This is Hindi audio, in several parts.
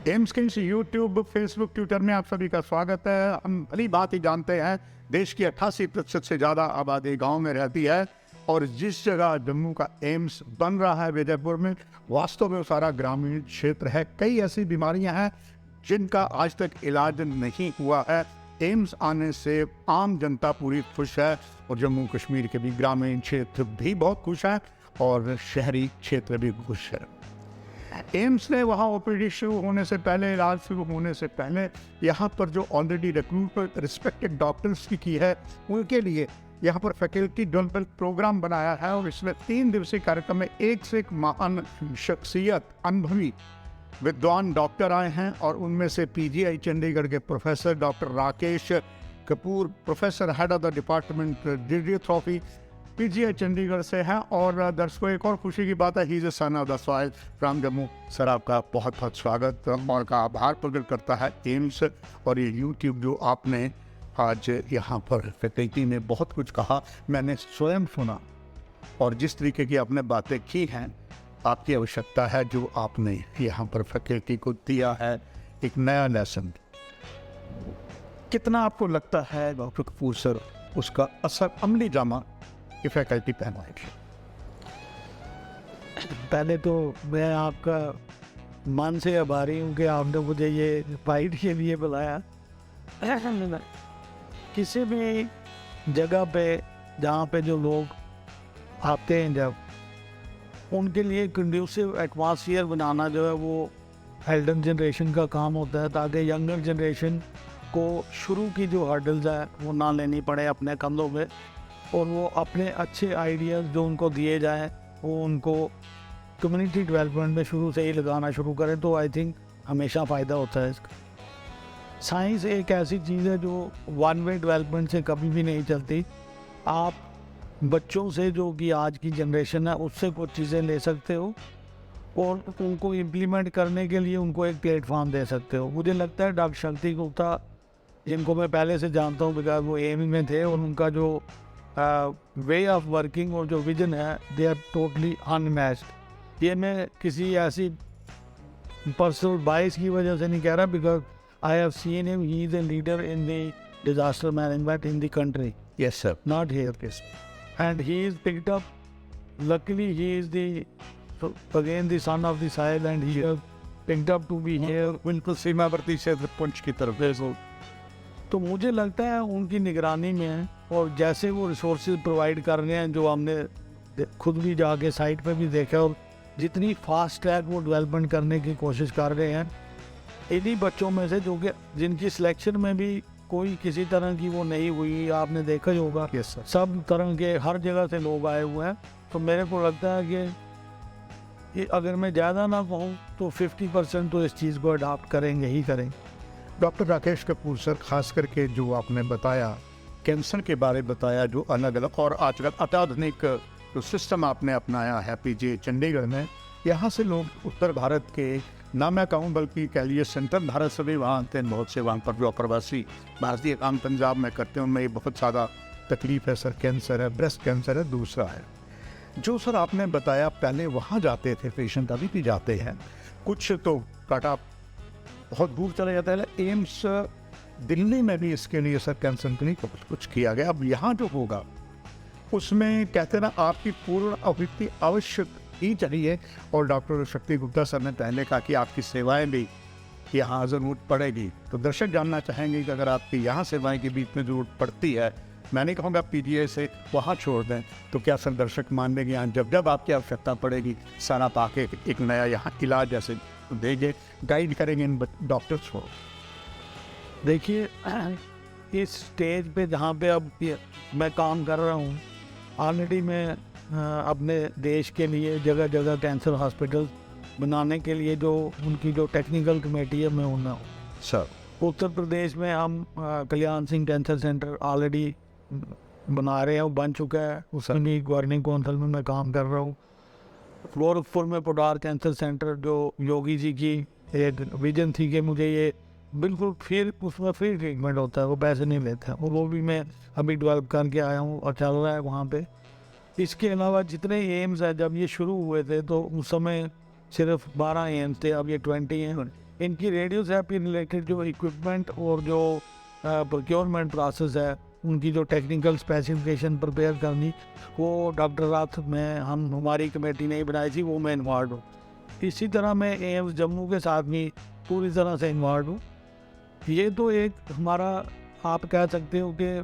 एम्स के इस यूट्यूब, फेसबुक, ट्विटर में आप सभी का स्वागत है। हम भली बात ही जानते हैं, देश की 88% से ज़्यादा आबादी गांव में रहती है और जिस जगह जम्मू का एम्स बन रहा है विजयपुर में, वास्तव में वो सारा ग्रामीण क्षेत्र है। कई ऐसी बीमारियां हैं जिनका आज तक इलाज नहीं हुआ है। एम्स आने से आम जनता पूरी खुश है और जम्मू कश्मीर के भी ग्रामीण क्षेत्र भी बहुत खुश है और शहरी क्षेत्र भी खुश है। एम्स ने वहाँ ओपीडी शुरू होने से पहले, इलाज शुरू होने से पहले, यहाँ पर जो ऑलरेडी रिक्रूटमेंट रिस्पेक्टेड डॉक्टर्स की है उनके लिए यहाँ पर फैकल्टी डेवलपमेंट प्रोग्राम बनाया है और इसमें 3 दिवसीय कार्यक्रम में एक से एक महान शख्सियत, अनुभवी विद्वान डॉक्टर आए हैं और उनमें से पीजीआई चंडीगढ़ के professor doctor Rakesh Kapoor, professor head of the department radiotherapy, PGI Chandigarh से हैं। और दर्शकों, एक और खुशी की बात है, he is a son of the soil from Jammu. Sir, आपका बहुत बहुत स्वागत और का आभार प्रकट करता है एम्स और ये यूट्यूब जो आपने आज यहाँ पर फैकल्टी ने बहुत कुछ कहा, मैंने स्वयं सुना और जिस तरीके की आपने बातें की हैं, आपकी आवश्यकता है जो आपने यहाँ पर फैकल्टी को दिया है, एक नया लेसन। कितना आपको लगता है डॉक्टर कपूर सर उसका असर अमली जामा की फैकल्टी पहनाएगी? पहले तो मैं आपका मन से आभारी हूँ कि आपने मुझे ये फाइट के लिए बुलाया। किसी भी जगह पे जहाँ पे जो लोग आते हैं, जब उनके लिए कंड्यूसिव एटमॉस्फेयर बनाना जो है वो एल्डर जनरेशन का काम होता है, ताकि यंगर जनरेशन को शुरू की जो हर्डल्स है वो ना लेनी पड़े अपने कंधों पे और वो अपने अच्छे आइडियाज़ जो उनको दिए जाएं वो उनको कम्युनिटी डेवलपमेंट में शुरू से ही लगाना शुरू करें, तो आई थिंक हमेशा फ़ायदा होता है इसका। साइंस एक ऐसी चीज़ है जो वन वे डेवलपमेंट से कभी भी नहीं चलती। आप बच्चों से, जो कि आज की जनरेशन है, उससे कुछ चीज़ें ले सकते हो और उनको इम्प्लीमेंट करने के लिए उनको एक प्लेटफॉर्म दे सकते हो। मुझे लगता है डॉक्टर शक्ति गुप्ता, जिनको मैं पहले से जानता हूँ बिकॉज वो एम में थे, और उनका जो वे ऑफ वर्किंग और जो विजन है, दे आर टोटली अनमैच्ड। ये मैं किसी ऐसी पर्सनल बाइस की वजह से नहीं कह रहा, because I have seen him, he is a leader in the disaster management in the country. Yes sir, not here, and he is picked up. Luckily he is again the son of the soil and he has picked up to be here. बिल्कुल सीमावर्ती क्षेत्र पुंछ की तरफ। तो मुझे लगता है उनकी निगरानी में है और जैसे वो रिसोर्सेज प्रोवाइड कर रहे हैं, जो हमने खुद भी जाके साइट पे भी देखा, और जितनी फास्ट ट्रैक वो डेवलपमेंट करने की कोशिश कर रहे हैं, इन्हीं बच्चों में से जो कि जिनकी सिलेक्शन में भी कोई किसी तरह की वो नहीं हुई, आपने देखा ही होगा। यस सर, सब तरह के हर जगह से लोग आए हुए हैं। तो मेरे को लगता है कि अगर मैं ज़्यादा ना कहूँ तो 50% तो इस चीज़ को अडॉप्ट करेंगे ही करेंगे। डॉक्टर राकेश कपूर सर, खास करके जो आपने बताया कैंसर के बारे में बताया, जो अलग अलग और आजकल अत्याधुनिक जो सिस्टम आपने अपनाया है पीजीआई चंडीगढ़ में, यहाँ से लोग उत्तर भारत के, ना मैं कहूँ बल्कि कह लिए सेंट्रल भारत से भी वहाँ आते हैं, बहुत से वहाँ पर जो अप्रवासी भारतीय काम पंजाब में करते हैं, उनमें ये बहुत ज़्यादा तकलीफ है सर। कैंसर है, ब्रेस्ट कैंसर है, दूसरा है जो सर आपने बताया पहले वहाँ जाते थे पेशेंट, अभी भी जाते हैं, कुछ तो काटा बहुत दूर चले जाता है। एम्स दिल्ली में भी इसके लिए सर कैंसर के लिए कुछ किया गया। अब यहाँ जो होगा उसमें कहते ना, आपकी पूर्ण अभिव्यक्ति आवश्यक ही चाहिए। और डॉक्टर शक्ति गुप्ता सर ने पहले कहा कि आपकी सेवाएं भी यहाँ ज़रूरत पड़ेगी। तो दर्शक जानना चाहेंगे कि अगर आपकी यहाँ सेवाएं के बीच में ज़रूरत पड़ती है, मैं नहीं कहूँगा पीजीआई से वहाँ छोड़ दें, तो क्या सर दर्शक मान लेंगे यहाँ जब जब आपकी आवश्यकता पड़ेगी सर आप आके एक नया यहाँ इलाज जैसे देंगे, गाइड करेंगे इन डॉक्टर्स को? देखिए, इस स्टेज पे जहाँ पे अब मैं काम कर रहा हूँ, ऑलरेडी मैं अपने देश के लिए जगह जगह कैंसर हॉस्पिटल बनाने के लिए जो उनकी जो टेक्निकल कमेटी है, मैं उनमें हूँ सर। उत्तर प्रदेश में हम Kalyan Singh cancer centre already बना रहे हैं, वो बन चुका है, उसमें भी गवर्निंग काउंसिल में मैं काम कर रहा हूँ। गोरखपुर में पोडार कैंसर सेंटर, जो योगी जी की एक विजन थी कि मुझे ये बिल्कुल फिर उसमें फ्री ट्रीटमेंट होता है, वो पैसे नहीं लेते हैं, और वो भी मैं अभी डेवलप करके आया हूँ और चल रहा है वहाँ पे। इसके अलावा जितने एम्स हैं, जब ये शुरू हुए थे तो उस समय सिर्फ 12 एम्स थे, अब ये 20 हैं। इनकी रेडियोथेरेपी रिलेटेड जो इक्विपमेंट और जो प्रोक्योरमेंट प्रोसेस है, उनकी जो टेक्निकल स्पेसिफिकेशन प्रिपेयर करनी, वो डॉक्टर राथ में हमारी कमेटी नहीं बनाई थी, वो मैं इन्वॉल्व हूँ। इसी तरह मैं एम्स जम्मू के साथ भी पूरी तरह से इन्वॉल्व हूँ। ये तो एक हमारा आप कह सकते हो कि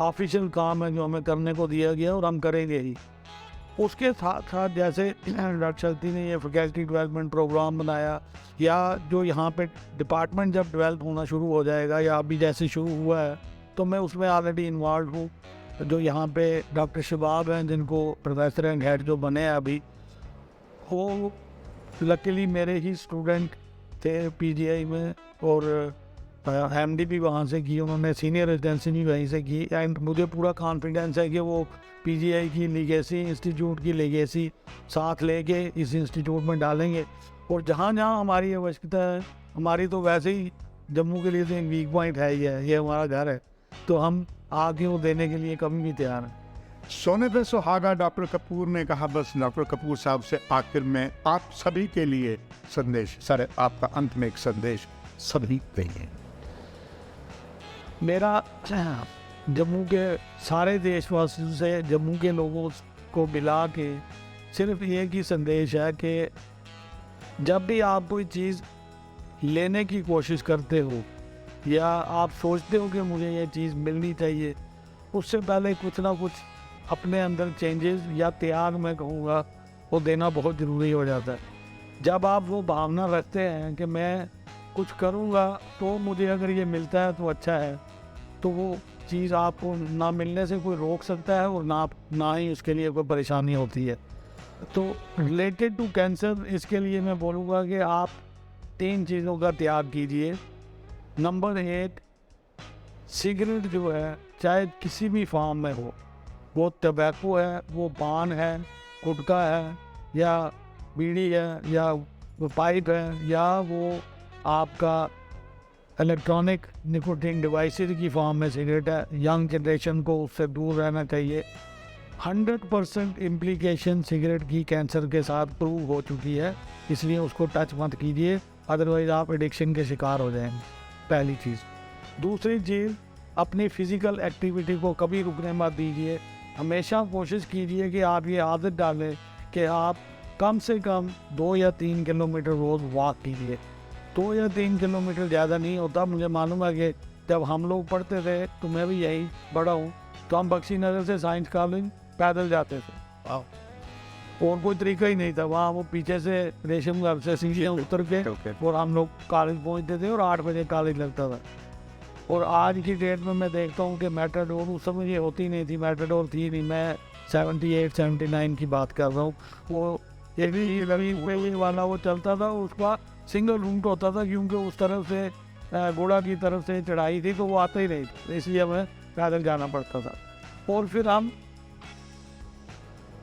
ऑफिशियल काम है जो हमें करने को दिया गया और हम करेंगे ही। उसके साथ साथ जैसे डॉक्टर शक्ति ने ये फैकल्टी डेवलपमेंट प्रोग्राम बनाया, या जो यहाँ पे डिपार्टमेंट जब डेवलप होना शुरू हो जाएगा या अभी जैसे शुरू हुआ है, तो मैं उसमें ऑलरेडी इन्वॉल्व हूँ। जो यहाँ पे डॉक्टर शबाब हैं जिनको प्रोफेसर एंड हेड जो बने हैं अभी, वो लकीली मेरे ही स्टूडेंट थे पीजीआई में, और एमडी भी वहाँ से की उन्होंने, सीनियर रेजिडेंसी भी वहीं से की। एंड मुझे पूरा कॉन्फिडेंस है कि वो पीजीआई की लीगेसी, इंस्टीट्यूट की लीगेसी साथ लेके इस इंस्टीट्यूट में डालेंगे। और जहाँ जहाँ हमारी आवश्यकता है, हमारी तो वैसे ही जम्मू के लिए तो एक वीक पॉइंट है ही है, ये हमारा घर है, तो हम आगे वो देने के लिए कभी भी तैयार हैं। सोने पे सुहागा डॉक्टर कपूर ने कहा। बस डॉक्टर कपूर साहब से आखिर में आप सभी के लिए संदेश, सर आपका अंत में एक संदेश सभी कहिए। मेरा जम्मू के सारे देशवासियों से, जम्मू के लोगों को मिला के सिर्फ एक ही संदेश है कि जब भी आप कोई चीज़ लेने की कोशिश करते हो या आप सोचते हो कि मुझे ये चीज़ मिलनी चाहिए, उससे पहले कुछ ना कुछ अपने अंदर चेंजेस या त्याग मैं कहूँगा वो देना बहुत ज़रूरी हो जाता है। जब आप वो भावना रखते हैं कि मैं कुछ करूँगा तो मुझे अगर ये मिलता है तो अच्छा है, तो वो चीज़ आपको ना मिलने से कोई रोक सकता है और ना ही उसके लिए कोई परेशानी होती है। तो रिलेटेड टू कैंसर, इसके लिए मैं बोलूँगा कि आप 3 चीज़ों का त्याग कीजिए। नंबर 1, सिगरेट जो है चाहे किसी भी फॉर्म में हो, वो टबैको है, वो पान है, गुटखा है, या बीड़ी है, या वो पाइप है, या वो आपका इलेक्ट्रॉनिक निकोटीन डिवाइसेस की फॉर्म में सिगरेट है, यंग जनरेशन को उससे दूर रहना चाहिए। 100% इम्प्लीकेशन सिगरेट की कैंसर के साथ प्रूव हो चुकी है, इसलिए उसको टच मत कीजिए, अदरवाइज़ आप एडिक्शन के शिकार हो जाएंगे, पहली चीज़। दूसरी चीज़, अपनी फ़िज़िकल एक्टिविटी को कभी रुकने मत दीजिए। हमेशा कोशिश कीजिए कि आप ये आदत डालें कि आप कम से कम 2 या 3 किलोमीटर रोज़ वॉक कीजिए। 2 या 3 किलोमीटर ज़्यादा नहीं होता। मुझे मालूम है कि जब हम लोग पढ़ते थे, तो मैं भी यही पढ़ा हूँ, तो हम बख्शी नगर से साइंस कॉलेज पैदल जाते थे, और कोई तरीका ही नहीं था। वहाँ वो पीछे से रेशम घर से सीढ़ियाँ उतर के और हम लोग कॉलेज पहुँचते थे, और 8 बजे कॉलेज लगता था। और आज की डेट में मैं देखता हूँ कि मेटाडोर, उस समय ये होती नहीं थी, मेटाडोर थी नहीं, मैं 78-79 की बात कर रहा हूँ। वो ये भी वाला वो चलता था, उसका सिंगल रूट होता था, क्योंकि उस तरफ से गोड़ा की तरफ से चढ़ाई थी, तो वो आता ही नहीं था, इसलिए हमें पैदल जाना पड़ता था। और फिर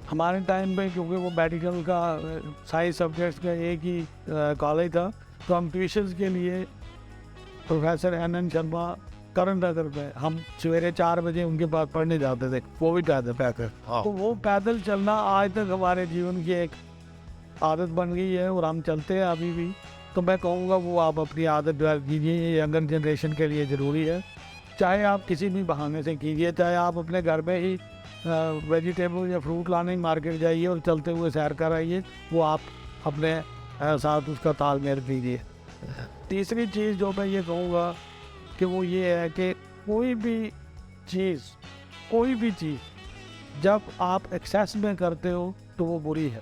हमारे टाइम पे, क्योंकि वो मेडिकल का सारे सब्जेक्ट्स का एक ही कॉलेज था, तो हम ट्यूशन्स के लिए प्रोफेसर NN शर्मा करंट नगर पे हम सवेरे 4 बजे उनके पास पढ़ने जाते थे, वो भी पैदल। तो वो पैदल चलना आज तक हमारे जीवन की एक आदत बन गई है, और हम चलते हैं अभी भी। तो मैं कहूँगा वो आप अपनी आदत डेवलप कीजिए, ये यंगर जनरेशन के लिए ज़रूरी है। चाहे आप किसी भी बहाने से कीजिए, चाहे आप अपने घर में ही वेजिटेबल या फ्रूट लाने मार्केट जाइए और चलते हुए सैर कर आइए, वो आप अपने साथ उसका तालमेल कीजिए। तीसरी चीज़ जो मैं ये कहूँगा कि वो ये है कि कोई भी चीज़ जब आप एक्सेस में करते हो तो वो बुरी है।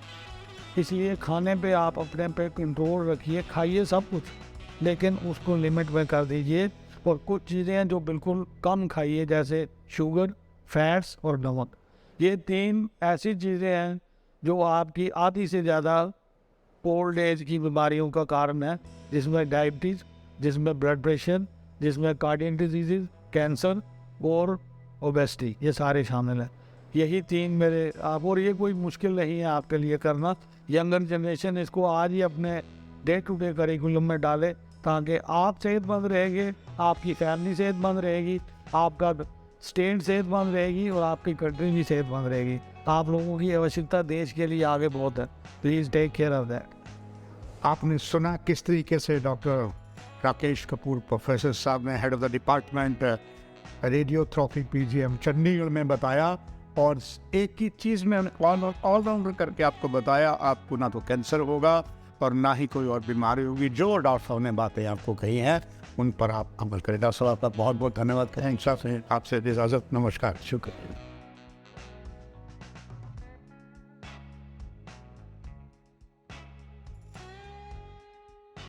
इसलिए खाने पे आप अपने पे कंट्रोल रखिए, खाइए सब कुछ, लेकिन उसको लिमिट में कर दीजिए। और कुछ चीज़ें हैं जो बिल्कुल कम खाइए, जैसे शुगर, फैट्स और नमक। ये 3 ऐसी चीज़ें हैं जो आपकी आधी से ज़्यादा ओल्ड एज की बीमारियों का कारण है, जिसमें डायबिटीज़, जिसमें ब्लड प्रेशर, जिसमें कार्डियक डिजीज़, कैंसर और ओबेसिटी, ये सारे शामिल हैं। यही 3 मेरे आप, और ये कोई मुश्किल नहीं है आपके लिए करना। यंगर जनरेशन इसको आज ही अपने डे टू डे करिकुलम में डाले, ताकि आप सेहतमंद रहेंगे, आपकी फैमिली सेहतमंद रहेगी, आपका स्टेट सेहतमंद रहेगी, और आपकी कंट्री भी सेहतमंद रहेगी। आप लोगों की आवश्यकता देश के लिए आगे बहुत है। Please take care of that. आपने सुना किस तरीके से डॉक्टर राकेश कपूर प्रोफेसर साहब ने head of the department radiotherapy PGM Chandigarh में बताया, और एक ही चीज़ में ऑलराउंडर करके आपको बताया, आपको ना तो कैंसर होगा और ना ही कोई और बीमारी होगी। जो डॉक्टर साहब ने बातें आपको कही हैं उन पर आप अमल करें। डॉक्टर साहब आपका बहुत बहुत धन्यवाद करें। आपसे इजाज़त, नमस्कार, शुक्रिया।